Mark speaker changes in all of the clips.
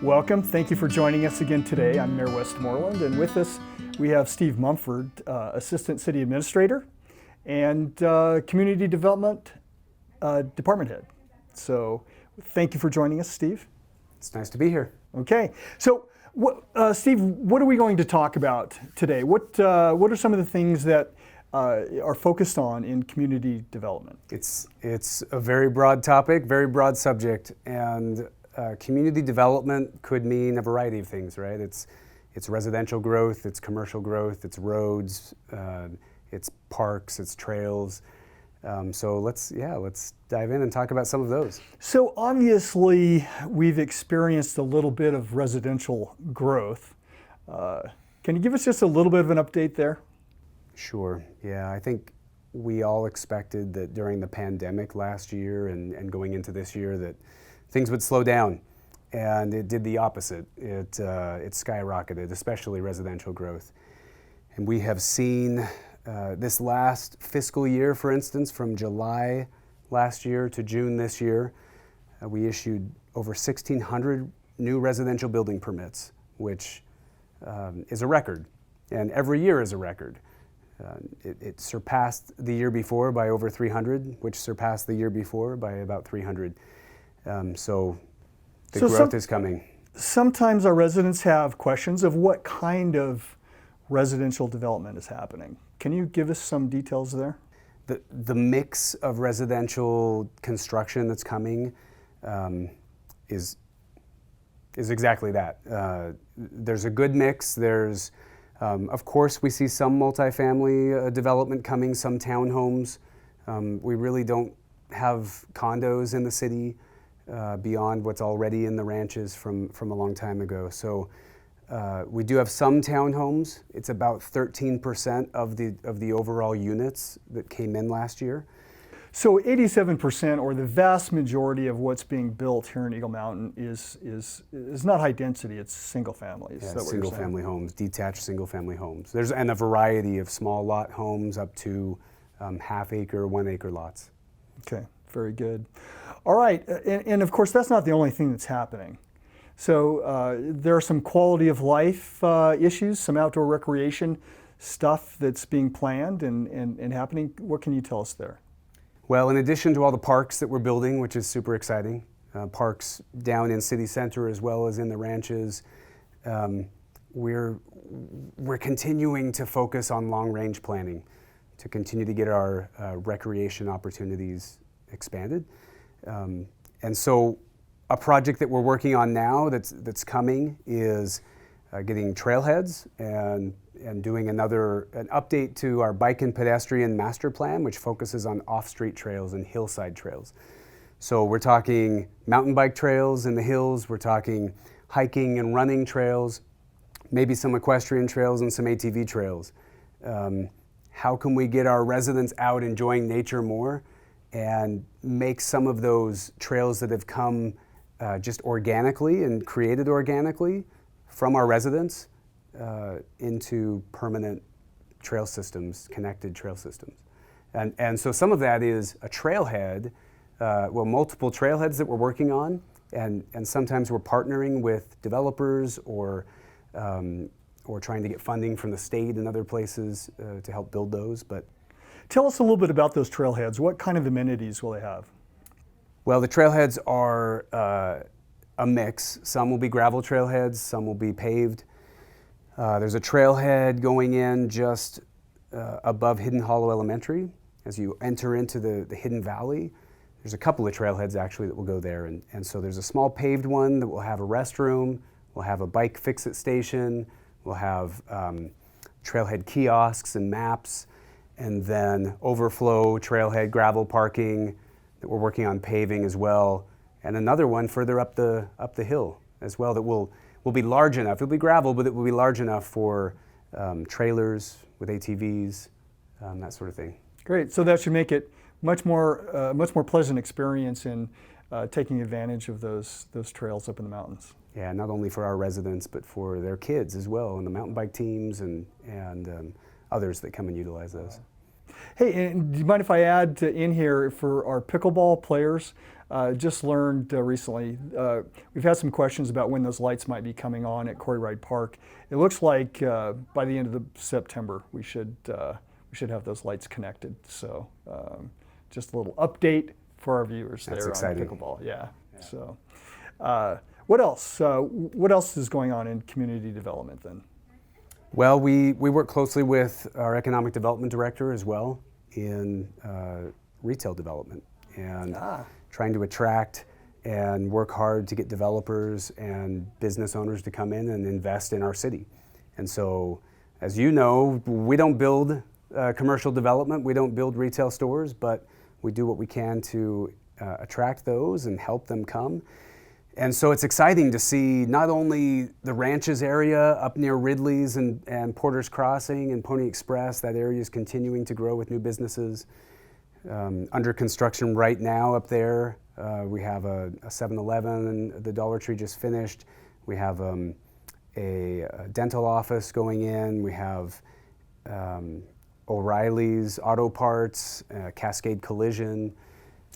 Speaker 1: Welcome. Thank you for joining us again today. I'm Mayor Westmoreland, and with us we have Steve Mumford, Assistant City Administrator and Community Development Department Head. So thank you for joining us, Steve.
Speaker 2: It's nice to be here.
Speaker 1: Okay. So Steve, what are we going to talk about today? What are some of the things that are focused on in community development?
Speaker 2: It's a very broad topic, very broad subject, and community development could mean a variety of things, right? It's residential growth, it's commercial growth, it's roads, it's parks, it's trails. So let's dive in and talk about some of those.
Speaker 1: So obviously we've experienced a little bit of residential growth. Can you give us just a little bit of an update there?
Speaker 2: Sure. Yeah, I think we all expected that during the pandemic last year and going into this year that things would slow down, and it did the opposite. It skyrocketed, especially residential growth. And we have seen this last fiscal year, for instance, from July last year to June this year, we issued over 1,600 new residential building permits, which is a record, and every year is a record. It surpassed the year before by over 300, which surpassed the year before by about 300. So the growth is coming.
Speaker 1: Sometimes our residents have questions of what kind of residential development is happening. Can you give us some details there?
Speaker 2: The mix of residential construction that's coming is exactly that. There's a good mix. There's of course, we see some multifamily development coming, some townhomes. We really don't have condos in the city beyond what's already in the ranches from a long time ago. So we do have some townhomes. It's about 13% of the overall units that came in last year.
Speaker 1: So 87%, or the vast majority of what's being built here in Eagle Mountain is not high density, it's single families.
Speaker 2: Yeah, single family homes, detached single family homes. And a variety of small lot homes up to half acre, 1 acre lots.
Speaker 1: Okay, very good. All right, and of course that's not the only thing that's happening. So there are some quality of life issues, some outdoor recreation stuff that's being planned and happening. What can you tell us there?
Speaker 2: Well, in addition to all the parks that we're building, which is super exciting, parks down in city center as well as in the ranches, we're continuing to focus on long-range planning to continue to get our recreation opportunities expanded. And so a project that we're working on now that's coming is getting trailheads and doing an update to our bike and pedestrian master plan, which focuses on off-street trails and hillside trails. So we're talking mountain bike trails in the hills, we're talking hiking and running trails, maybe some equestrian trails and some ATV trails. How can we get our residents out enjoying nature more and make some of those trails that have come just organically and created organically from our residents into permanent trail systems, connected trail systems. And so some of that is a trailhead, multiple trailheads that we're working on, and sometimes we're partnering with developers or trying to get funding from the state and other places to help build those. But
Speaker 1: tell us a little bit about those trailheads. What kind of amenities will they have?
Speaker 2: Well, the trailheads are a mix. Some will be gravel trailheads, some will be paved. There's a trailhead going in just above Hidden Hollow Elementary. As you enter into the Hidden Valley, there's a couple of trailheads actually that will go there. And so there's a small paved one that will have a restroom, we'll have a bike fix-it station, we'll have trailhead kiosks and maps, and then overflow trailhead gravel parking that we're working on paving as well, and another one further up the hill as well that will be large enough. It'll be gravel, but it will be large enough for trailers with ATVs, that sort of thing.
Speaker 1: Great. So that should make it much more pleasant experience in taking advantage of those trails up in the mountains.
Speaker 2: Yeah, not only for our residents, but for their kids as well, and the mountain bike teams and others that come and utilize those.
Speaker 1: Hey, and do you mind if I add in here for our pickleball players? Just learned recently, we've had some questions about when those lights might be coming on at Corey Wright Park. It looks like by the end of September we should have those lights connected. So just a little update for our viewers there on pickleball. Yeah. So what else? What else is going on in community development then?
Speaker 2: Well, we work closely with our economic development director as well in retail development and trying to attract and work hard to get developers and business owners to come in and invest in our city. And so, as you know, we don't build commercial development, we don't build retail stores, but we do what we can to attract those and help them come. And so it's exciting to see not only the Ranches area up near Ridley's and Porter's Crossing and Pony Express, that area is continuing to grow with new businesses. Under construction right now up there, we have a 7-Eleven, and the Dollar Tree just finished. We have a dental office going in. We have O'Reilly's Auto Parts, Cascade Collision.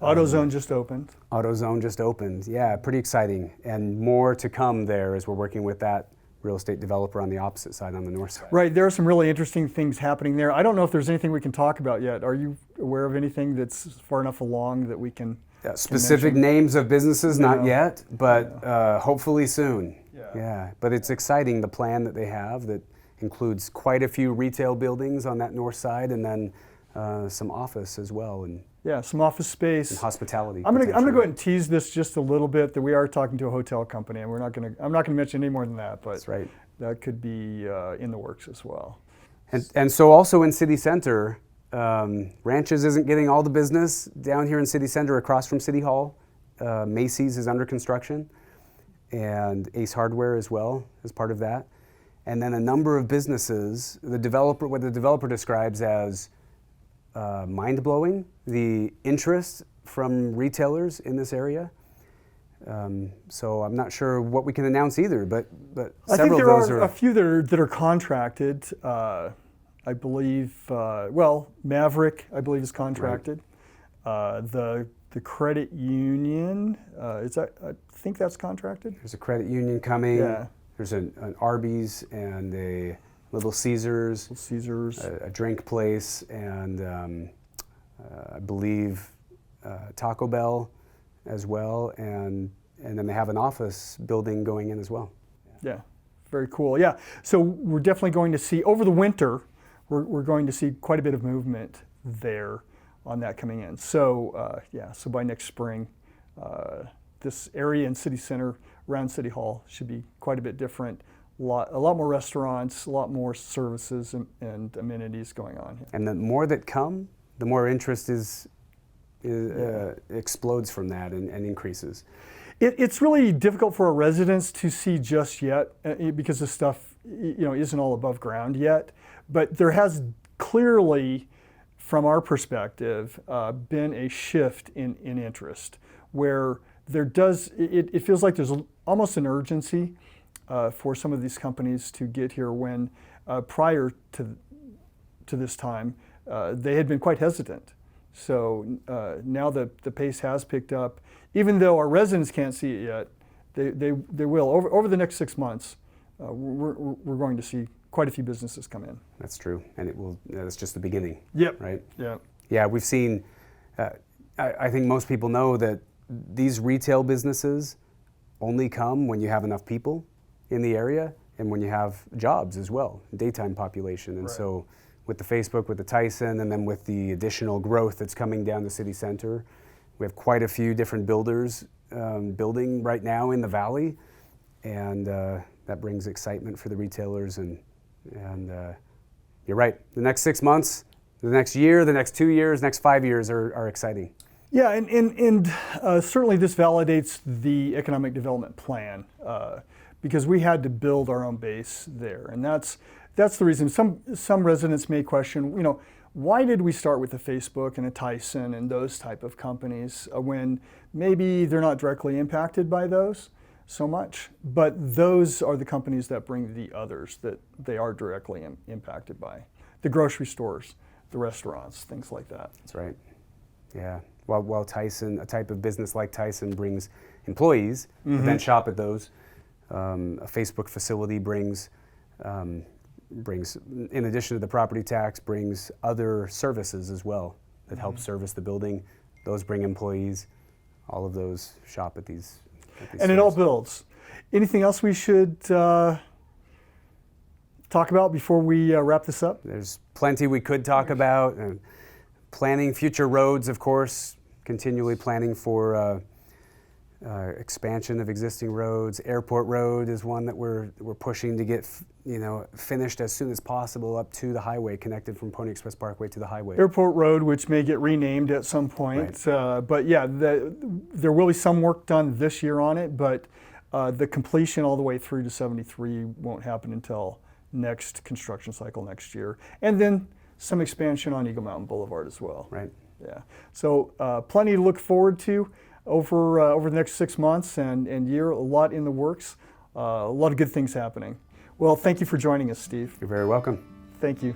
Speaker 1: AutoZone just opened.
Speaker 2: AutoZone just opened, yeah, pretty exciting. And more to come there as we're working with that real estate developer on the opposite side, on the north side.
Speaker 1: Right, there are some really interesting things happening there. I don't know if there's anything we can talk about yet. Are you aware of anything that's far enough along that we can
Speaker 2: specific names of businesses, not yet, but hopefully soon. Yeah, but it's exciting, the plan that they have that includes quite a few retail buildings on that north side and then some office as well. And
Speaker 1: yeah, some office space.
Speaker 2: And hospitality.
Speaker 1: I'm gonna go ahead and tease this just a little bit that we are talking to a hotel company, and I'm not gonna mention any more than that, but
Speaker 2: that's right.
Speaker 1: That could be in the works as well.
Speaker 2: And so also in City Center, Ranches isn't getting all the business down here in City Center across from City Hall. Macy's is under construction, and Ace Hardware as well as part of that. And then a number of businesses, what the developer describes as mind-blowing, the interest from retailers in this area. So I'm not sure what we can announce either, but several of those are
Speaker 1: a few that are contracted. I believe, Maverick, I believe, is contracted. Right. The credit union, I think that's contracted.
Speaker 2: There's a credit union coming.
Speaker 1: Yeah.
Speaker 2: There's an Arby's and a Little Caesars, a drink place, and I believe Taco Bell as well, and then they have an office building going in as well.
Speaker 1: Yeah, very cool. Yeah, so we're definitely going to see, over the winter, we're going to see quite a bit of movement there on that coming in. So so by next spring, this area in City Center around City Hall should be quite a bit different. A lot more restaurants, a lot more services and amenities going on here.
Speaker 2: And the more that come, the more interest explodes from that and increases.
Speaker 1: It's really difficult for our residents to see just yet because the stuff isn't all above ground yet. But there has clearly, from our perspective, been a shift in interest where it feels like there's almost an urgency for some of these companies to get here when prior to this time they had been quite hesitant. So now that the pace has picked up, even though our residents can't see it yet, they will. Over the next 6 months, we're going to see quite a few businesses come in.
Speaker 2: That's true, and it will. That's just the beginning.
Speaker 1: Yep.
Speaker 2: Right.
Speaker 1: Yeah.
Speaker 2: Yeah, we've seen. I think most people know that these retail businesses only come when you have enough people in the area and when you have jobs as well, daytime population. And so with the Facebook, with the Tyson, and then with the additional growth that's coming down the city center, we have quite a few different builders building right now in the valley, and that brings excitement for the retailers. And you're right, the next 6 months, the next year, the next 2 years, next 5 years are exciting.
Speaker 1: Yeah, and certainly this validates the economic development plan because we had to build our own base there, and that's the reason. Some residents may question, why did we start with a Facebook and a Tyson and those type of companies when maybe they're not directly impacted by those so much, but those are the companies that bring the others that they are directly impacted by. The grocery stores, the restaurants, things like that.
Speaker 2: That's right. Yeah. While Tyson, a type of business like Tyson, brings employees who then shop at those, a Facebook facility brings, in addition to the property tax, brings other services as well that help service the building. Those bring employees. All of those shop at these
Speaker 1: And it all builds. Anything else we should talk about before we wrap this up?
Speaker 2: There's plenty we could talk about. Planning future roads, of course, continually planning for expansion of existing roads. Airport Road is one that we're pushing to get finished as soon as possible up to the highway, connected from Pony Express Parkway to the highway.
Speaker 1: Airport Road, which may get renamed at some point.
Speaker 2: Right.
Speaker 1: But yeah, there will be some work done this year on it, but the completion all the way through to 73 won't happen until next construction cycle next year. And then some expansion on Eagle Mountain Boulevard as well.
Speaker 2: Right.
Speaker 1: Yeah. So plenty to look forward to over the next 6 months and year. A lot in the works. A lot of good things happening. Well, thank you for joining us, Steve.
Speaker 2: You're very welcome.
Speaker 1: Thank you.